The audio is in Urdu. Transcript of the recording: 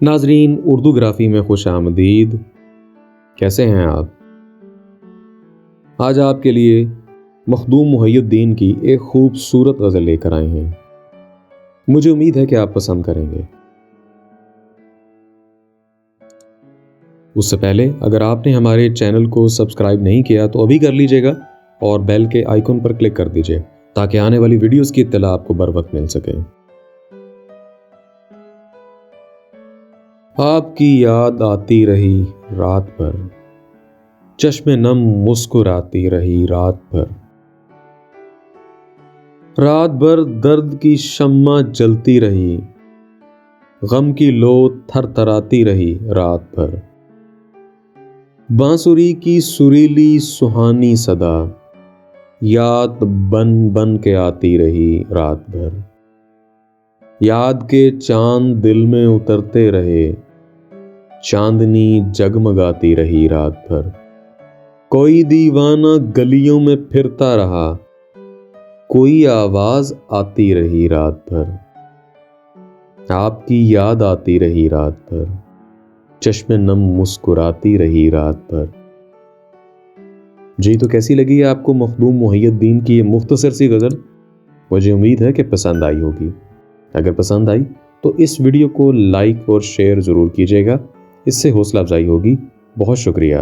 ناظرین، اردو گرافی میں خوش آمدید۔ کیسے ہیں آپ؟ آج آپ کے لیے مخدوم محی الدین کی ایک خوبصورت غزل لے کر آئے ہیں۔ مجھے امید ہے کہ آپ پسند کریں گے۔ اس سے پہلے اگر آپ نے ہمارے چینل کو سبسکرائب نہیں کیا تو ابھی کر لیجئے گا اور بیل کے آئیکن پر کلک کر دیجئے تاکہ آنے والی ویڈیوز کی اطلاع آپ کو بر وقت مل سکے۔ آپ کی یاد آتی رہی رات بھر، چشم نم مسکراتی رہی رات بھر، رات بھر درد کی شمع جلتی رہی، غم کی لو تھر تھراتی رہی رات بھر، بانسری کی سریلی سہانی صدا یاد بن بن کے آتی رہی رات بھر، یاد کے چاند دل میں اترتے رہے، چاندنی جگمگاتی رہی رات بھر، کوئی دیوانہ گلیوں میں پھرتا رہا، کوئی آواز آتی رہی رات بھر، آپ کی یاد آتی رہی رات بھر، چشم نم مسکراتی رہی رات بھر۔ جی تو کیسی لگی آپ کو مخدوم محی الدین کی یہ مختصر سی غزل؟ مجھے امید ہے کہ پسند آئی ہوگی۔ اگر پسند آئی تو اس ویڈیو کو لائک اور شیئر ضرور کیجیے گا، اس سے حوصلہ افزائی ہوگی۔ بہت شکریہ۔